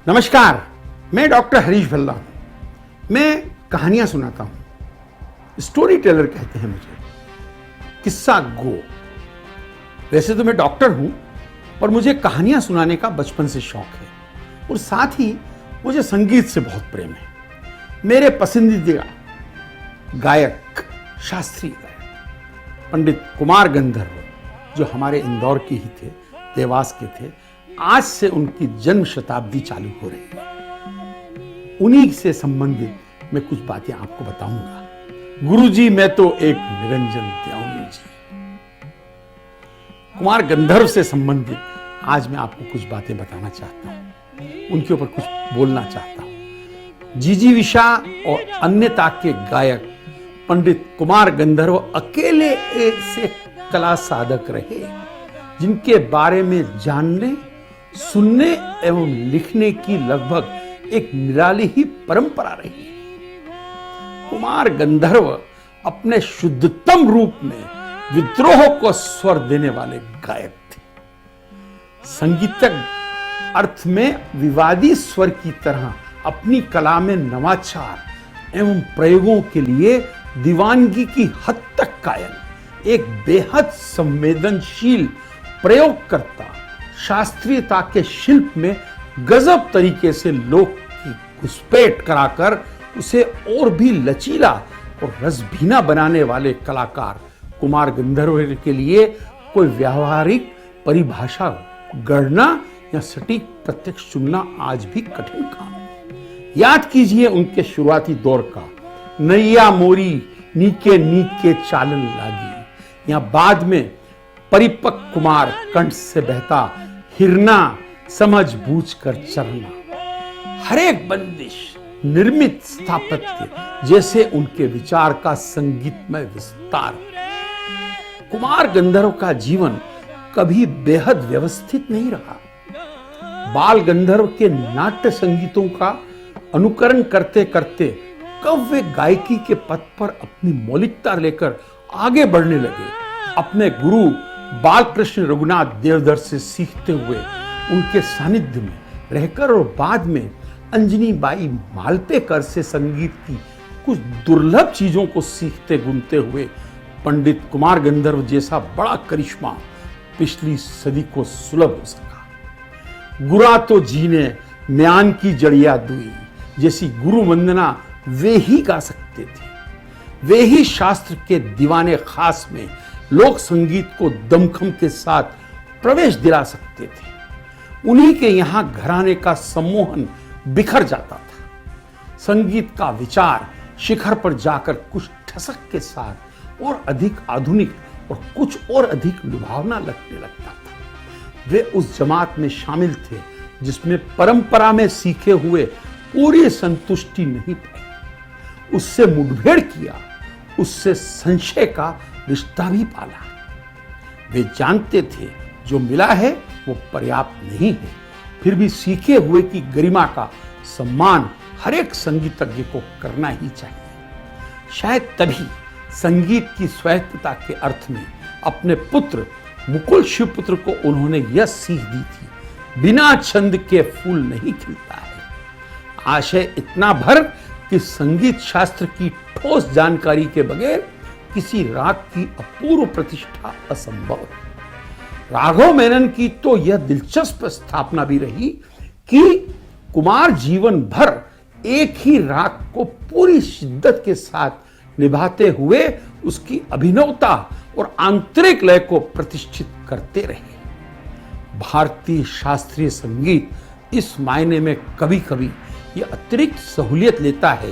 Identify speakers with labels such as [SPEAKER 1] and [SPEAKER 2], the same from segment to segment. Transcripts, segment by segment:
[SPEAKER 1] नमस्कार, मैं डॉक्टर हरीश भल्ला हूं। मैं कहानियां सुनाता हूं। स्टोरी टेलर कहते हैं मुझे। किस्सा गो। वैसे तो मैं डॉक्टर हूं और मुझे कहानियां सुनाने का बचपन से शौक है और साथ ही मुझे संगीत से बहुत प्रेम है। मेरे पसंदीदा गायक, शास्त्रीय गायक पंडित कुमार गंधर्व, जो हमारे इंदौर के ही थे, देवास के थे, आज से उनकी जन्म शताब्दी चालू हो रही है। उन्हीं से संबंधित मैं कुछ बातें आपको बताऊंगा। गुरुजी मैं तो एक निरंजन त्यागी जी। कुमार गंधर्व से संबंधित आज मैं आपको कुछ बातें बताना चाहता हूं, उनके ऊपर कुछ बोलना चाहता हूं। जिजीविषा और अन्यता के गायक पंडित कुमार गंधर्व अकेले ऐसे कला साधक रहे जिनके बारे में जानने, सुनने एवं लिखने की लगभग एक निराली ही परंपरा रही। कुमार गंधर्व अपने शुद्धतम रूप में विद्रोह को स्वर देने वाले गायक थे। संगीतज्ञ अर्थ में विवादी स्वर की तरह अपनी कला में नवाचार एवं प्रयोगों के लिए दीवानगी की हद तक कायल, एक बेहद संवेदनशील प्रयोगकर्ता, शास्त्रीयता के शिल्प में गजब तरीके से लोक की घुसपैठ कराकर उसे और भी लचीला और रसभीना बनाने वाले कलाकार कुमार गंधर्व के लिए कोई व्यावहारिक परिभाषा गढ़ना या सटीक प्रत्यक्ष चुनना आज भी कठिन काम है। याद कीजिए उनके शुरुआती दौर का नैया मोरी नीके नीके चालन लागी, या बाद में परिपक्व कुमार कंठ से बहता हिरना समझ बूझ कर चलना, हर एक बंदिश निर्मित स्थापत्य जैसे उनके विचार का संगीतमय विस्तार। कुमार गंधर्व का जीवन कभी बेहद व्यवस्थित नहीं रहा। बाल गंधर्व के नाट्य संगीतों का अनुकरण करते करते कब वे गायकी के पथ पर अपनी मौलिकता लेकर आगे बढ़ने लगे। अपने गुरु बालकृष्ण रघुनाथ देवधर से सीखते हुए, उनके सानिध्य में रहकर और बाद में अंजनी बाई मालपेकर से संगीत की कुछ दुर्लभ चीजों को सीखते गुनते हुए पंडित कुमार गंधर्व जैसा बड़ा करिश्मा पिछली सदी को सुलभ हो सका। गुरा तो जीने म्यान की जड़िया दुई जैसी गुरु वंदना वे ही गा सकते थे। वे ही शास्त्र के दीवाने खास में लोक संगीत को दमखम के साथ प्रवेश दिला सकते थे। उन्हीं के यहां घराने का सम्मोहन बिखर जाता था। संगीत का विचार शिखर पर जाकर कुछ ठसक के साथ और अधिक आधुनिक और कुछ और अधिक लुभावना लगने लगता था। वे उस जमात में शामिल थे जिसमें परंपरा में सीखे हुए पूरी संतुष्टि नहीं पाई, उससे मुठभेड़ किया, उससे संशय का रिश्ता भी पाला। वे जानते थे जो मिला है वो पर्याप्त नहीं है, फिर भी सीखे हुए की गरिमा का सम्मान हर एक संगीतज्ञ को करना ही चाहिए। शायद तभी संगीत की स्वायत्तता के अर्थ में अपने पुत्र मुकुल शिवपुत्र को उन्होंने यह सीख दी थी, बिना छंद के फूल नहीं खिलता है। आशय इतना भर कि संगीत शास्त्र की ठोस जानकारी के बगैर किसी राग की अपूर्व प्रतिष्ठा असंभव है। राघव मेनन की तो यह दिलचस्प स्थापना भी रही कि कुमार जीवन भर एक ही राग को पूरी शिद्दत के साथ निभाते हुए उसकी अभिनवता और आंतरिक लय को प्रतिष्ठित करते रहे। भारतीय शास्त्रीय संगीत इस मायने में कभी कभी यह अतिरिक्त सहूलियत लेता है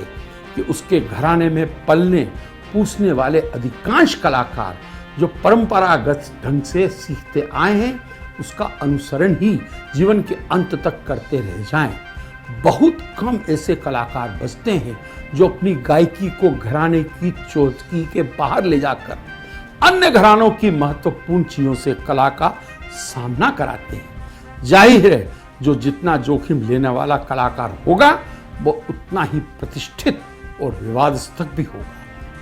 [SPEAKER 1] कि उसके घराने में पलने पूछने वाले अधिकांश कलाकार जो परंपरागत ढंग से सीखते आए हैं उसका अनुसरण ही जीवन के अंत तक करते रह जाएं। बहुत कम ऐसे कलाकार बचते हैं जो अपनी गायकी को घराने की चौकी के बाहर ले जाकर अन्य घरानों की महत्वपूर्ण चीजों से कला का सामना कराते हैं। जाहिर है जो जितना जोखिम लेने वाला कलाकार होगा वो उतना ही प्रतिष्ठित और विवादास्पद भी होगा।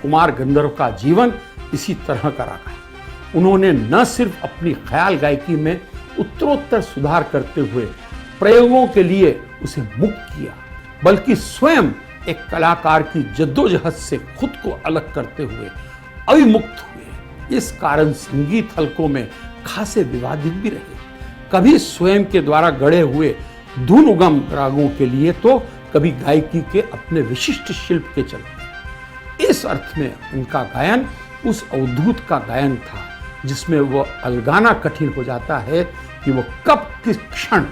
[SPEAKER 1] कुमार गंधर्व का जीवन इसी तरह का रहा है। उन्होंने न सिर्फ अपनी ख्याल गायकी में उत्तरोत्तर सुधार करते हुए प्रयोगों के लिए उसे मुक्त किया, बल्कि स्वयं एक कलाकार की जद्दोजहद से खुद को अलग करते हुए अविमुक्त हुए। इस कारण संगीत हलकों में खासे विवादित भी रहे, कभी स्वयं के द्वारा गढ़े हुए धुन उगम रागों के लिए तो कभी गायकी के अपने विशिष्ट शिल्प के चलते। इस अर्थ में उनका गायन उस अवधूत का गायन था जिसमें वह अलगाना कठिन हो जाता है कि वह कब किस क्षण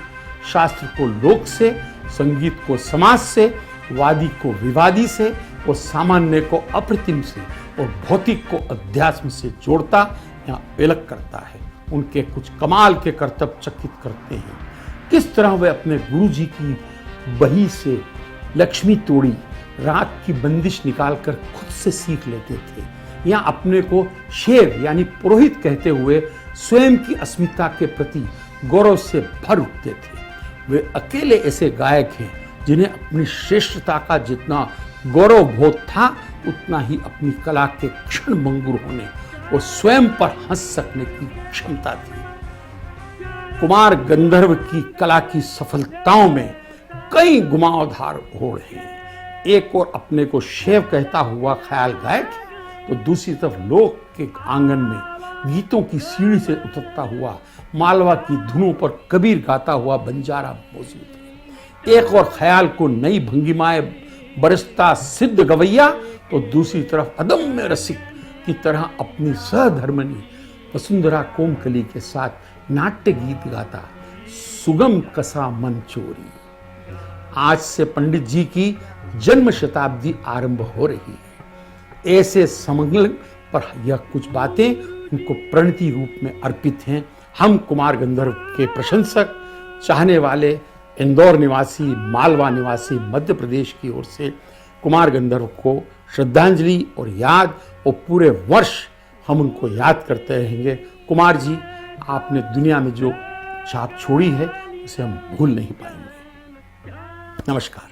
[SPEAKER 1] शास्त्र को लोक से, संगीत को समाज से, वादी को विवादी से और सामान्य को अप्रतिम से और भौतिक को अध्यात्म से जोड़ता या अलग करता है। उनके कुछ कमाल के करतब चकित करते हैं। किस तरह वे अपने गुरु जी की बही से लक्ष्मी तोड़ी राग की बंदिश निकालकर खुद से सीख लेते थे, या अपने को शेर यानी पुरोहित कहते हुए स्वयं की अस्मिता के प्रति गौरव से भर उठते थे। वे अकेले ऐसे गायक हैं जिन्हें अपनी श्रेष्ठता का जितना गौरव बोध था उतना ही अपनी कला के क्षण भंगुर होने और स्वयं पर हंस सकने की क्षमता थी। कुमार गंधर्व की कला की सफलताओं में कई घुमावदार ओर हैं। एक और अपने को शेव कहता हुआ ख्याल गायक है, तो दूसरी तरफ लोक के आंगन में गीतों की सीढ़ी से उतरता हुआ मालवा की धुनों पर कबीर गाता हुआ बंजारा मौजूद है। एक और ख्याल को नई भंगिमाएं बरसता सिद्ध गवैया, तो दूसरी तरफ अदम्य रसिक की तरह अपनी सहधर्मिणी वसुंधरा कोमकली के साथ नाट्य गीत गाता सुगम कसा मन चोरी। आज से पंडित जी की जन्म शताब्दी आरंभ हो रही है। ऐसे समगल पर यह कुछ बातें उनको प्रणति रूप में अर्पित हैं। हम कुमार गंधर्व के प्रशंसक, चाहने वाले, इंदौर निवासी, मालवा निवासी मध्य प्रदेश की ओर से कुमार गंधर्व को श्रद्धांजलि और याद, और पूरे वर्ष हम उनको याद करते रहेंगे। कुमार जी, आपने दुनिया में जो छाप छोड़ी है उसे हम भूल नहीं पाएंगे। नमस्कार।